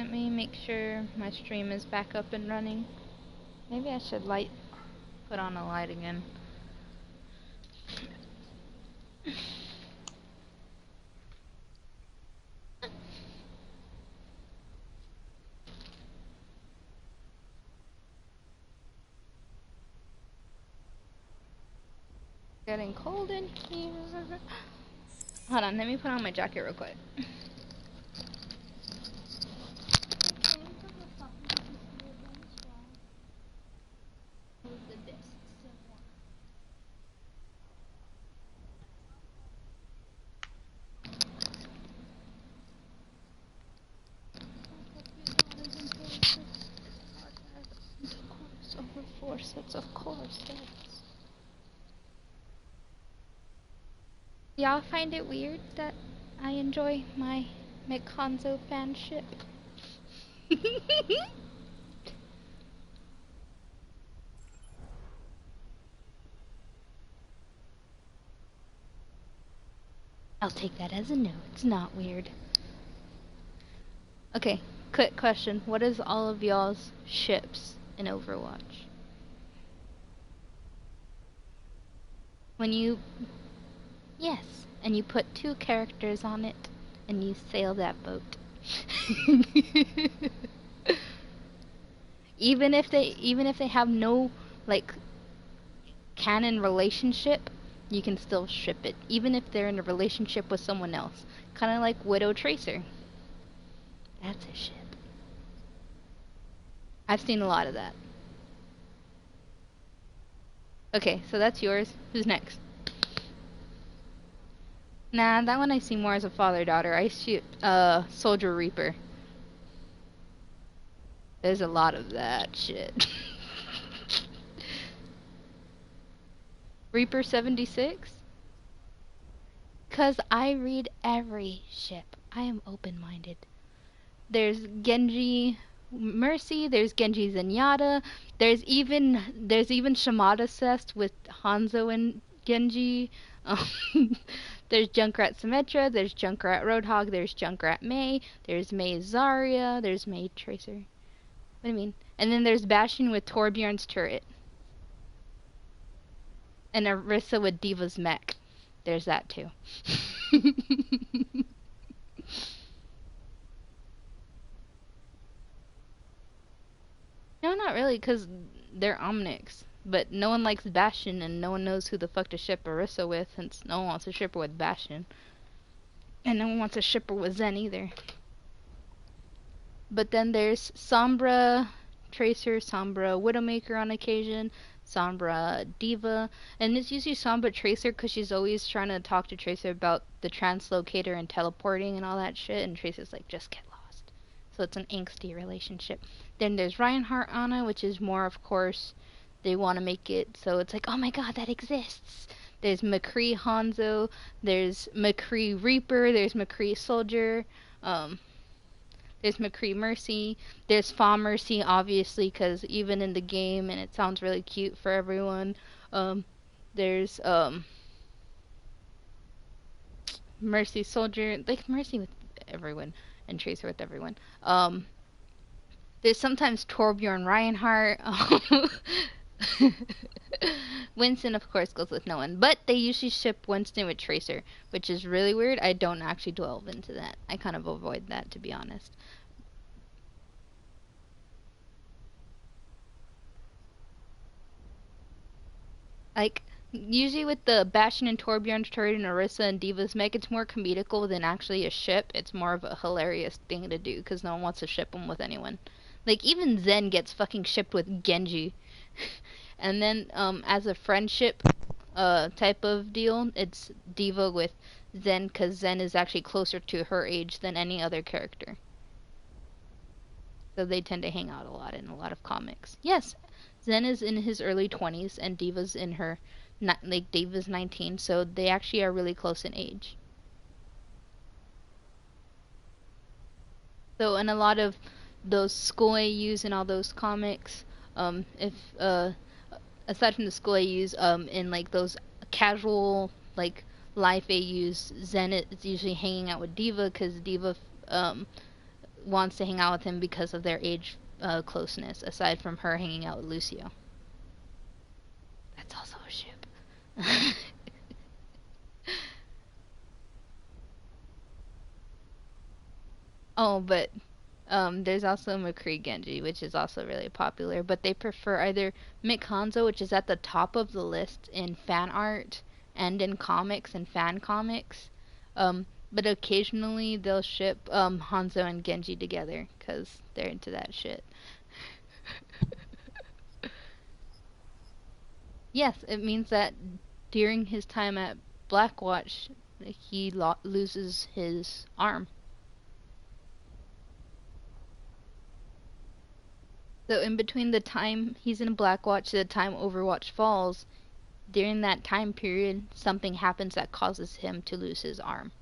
Let me make sure my stream is back up and running. Maybe I should put on a light again. Getting cold in here. Hold on, let me put on my jacket real quick. Over 4 sets of corsets. Y'all find it weird that I enjoy my McHanzo fanship? I'll take that as a no. It's not weird. Okay, quick question. What is all of y'all's ships in Overwatch? When you... Yes, and you put 2 characters on it, and you sail that boat. even if they have no, like, canon relationship, you can still ship it, even if they're in a relationship with someone else. Kind of like Widow Tracer. That's a ship. I've seen a lot of that. Okay, so that's yours. Who's next? Nah, that one I see more as a father-daughter. I shoot Soldier Reaper. There's a lot of that shit. Reaper 76? Cause I read every ship. I am open-minded. There's Genji Mercy, there's Genji Zenyatta, there's even Shimada Cest with Hanzo and Genji. There's Junkrat Symmetra, there's Junkrat Roadhog, there's Junkrat Mei, there's Mei Zarya, there's Mei Tracer. What do you mean? And then there's Bastion with Torbjorn's turret. And Orisa with Diva's mech. There's that too. No, not really, because they're Omnics. But no one likes Bastion, and no one knows who the fuck to ship Orisa with, since no one wants to ship her with Bastion. And no one wants to ship her with Zen either. But then there's Sombra Tracer, Sombra Widowmaker on occasion, Sombra Diva, and it's usually Sombra Tracer because she's always trying to talk to Tracer about the translocator and teleporting and all that shit, and Tracer's like, just get lost. So it's an angsty relationship. Then there's Reinhardt Ana, which is more, of course, they want to make it so it's like, oh my god, that exists. There's McCree Hanzo, there's McCree Reaper, there's McCree Soldier, there's McCree Mercy, there's Fa Mercy, obviously, because even in the game, and it sounds really cute for everyone, there's Mercy Soldier, like Mercy with everyone, and Tracer with everyone. There's sometimes Torbjorn Reinhardt. Winston, of course, goes with no one. But they usually ship Winston with Tracer, which is really weird. I don't actually delve into that. I kind of avoid that, to be honest. Like, usually with the Bastion and Torbjorn's turret and Orisa and Diva's mech, it's more comedical than actually a ship. It's more of a hilarious thing to do, because no one wants to ship them with anyone. Like, even Zen gets fucking shipped with Genji. And then, as a friendship type of deal, it's Diva with Zen, because Zen is actually closer to her age than any other character. So they tend to hang out a lot in a lot of comics. Yes, Zen is in his early 20s, and Diva's in her, like, Diva's 19, so they actually are really close in age. So in a lot of those school AUs and all those comics, aside from the school AUs, in like those casual like life AUs, Zen is usually hanging out with Diva because Diva wants to hang out with him because of their age closeness, aside from her hanging out with Lucio. That's also a ship. Oh, but there's also McCree Genji, which is also really popular, but they prefer either Mick Hanzo, which is at the top of the list in fan art and in comics and fan comics. But occasionally they'll ship Hanzo and Genji together because they're into that shit. Yes, it means that during his time at Blackwatch, he loses his arm. So in between the time he's in Blackwatch to the time Overwatch falls, during that time period, something happens that causes him to lose his arm.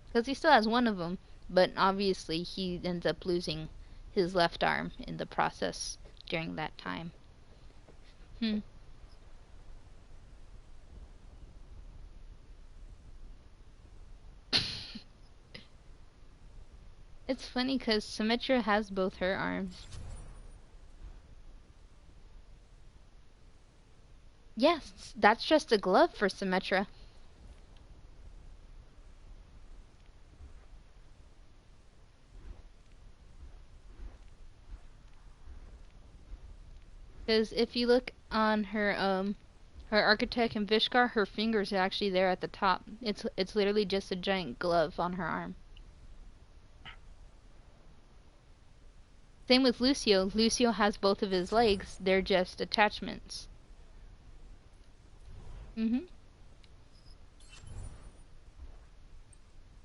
Because he still has one of them, but obviously he ends up losing his left arm in the process during that time. Hmm. It's funny because Symmetra has both her arms. Yes, that's just a glove for Symmetra. Because if you look on her Architect and Vishkar, her fingers are actually there at the top. It's literally just a giant glove on her arm. Same with Lucio. Lucio has both of his legs. They're just attachments. Mhm.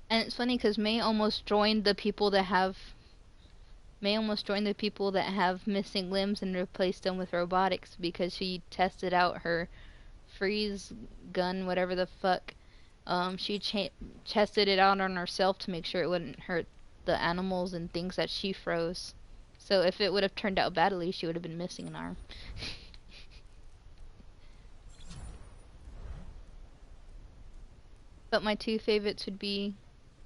And it's funny because May almost joined the people that have missing limbs and replaced them with robotics because she tested out her freeze gun, whatever the fuck. She tested it out on herself to make sure it wouldn't hurt the animals and things that she froze. So if it would have turned out badly, she would have been missing an arm. But my two favorites would be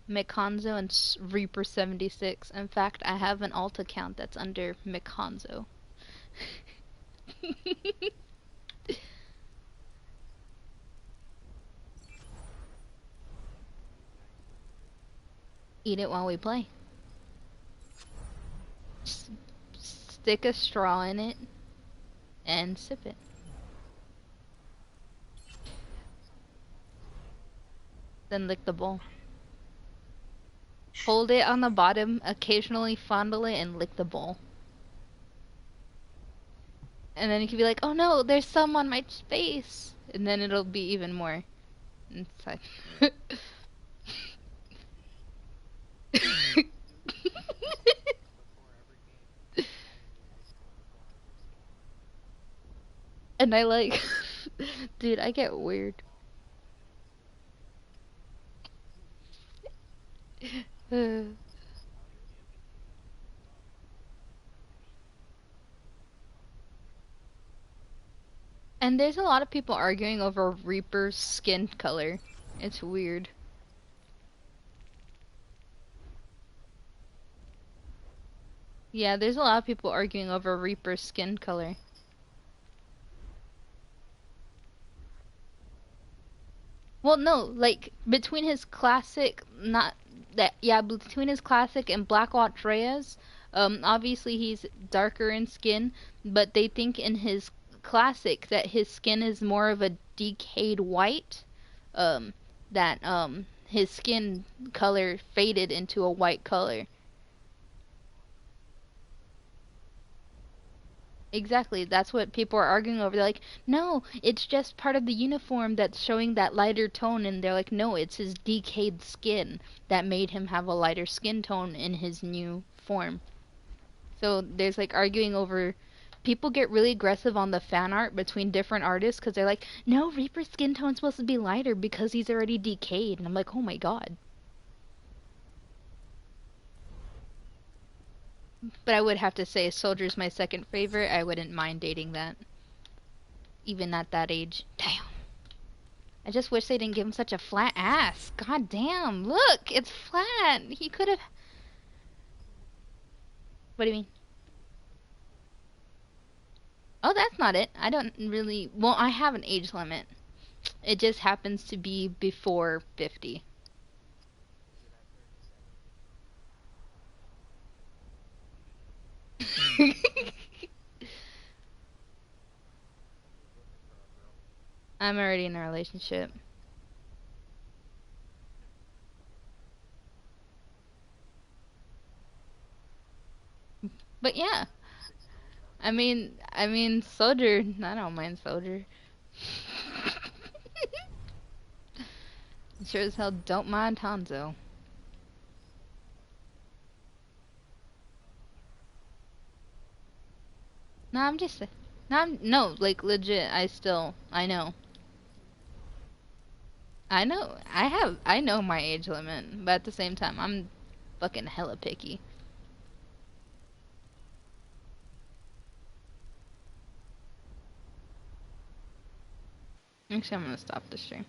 Mikanzo and Reaper 76. In fact, I have an alt account that's under Mikanzo. Eat it while we play. Just stick a straw in it and sip it. Then lick the bowl. Hold it on the bottom, occasionally fondle it, and lick the bowl. And then you can be like, oh no, there's some on my face! And then it'll be even more inside. And I like... Dude, I get weird. And there's a lot of people arguing over Reaper's skin color. It's weird. Yeah, there's a lot of people arguing over Reaper's skin color. Well, no, like between his classic, not that, yeah, between his classic and Blackwatch Reyes, obviously he's darker in skin, but they think in his classic that his skin is more of a decayed white, um, that his skin color faded into a white color. Exactly, that's what people are arguing over. They're like, no, it's just part of the uniform that's showing that lighter tone. And they're like, no, it's his decayed skin that made him have a lighter skin tone in his new form. So there's like arguing over. People get really aggressive on the fan art between different artists because they're like, no, Reaper's skin tone's supposed to be lighter because he's already decayed. And I'm like, oh my god. But I would have to say Soldier's my second favorite. I wouldn't mind dating that. Even at that age. Damn. I just wish they didn't give him such a flat ass. God damn. Look, it's flat. He could have. What do you mean? Oh, that's not it. I don't really. Well, I have an age limit. It just happens to be before 50. I'm already in a relationship. But yeah, Soldier. I don't mind Soldier. Sure as hell don't mind Hanzo. No, I'm just. No, no, like legit. I know. I know my age limit, but at the same time, I'm fucking hella picky. Actually, I'm gonna stop the stream.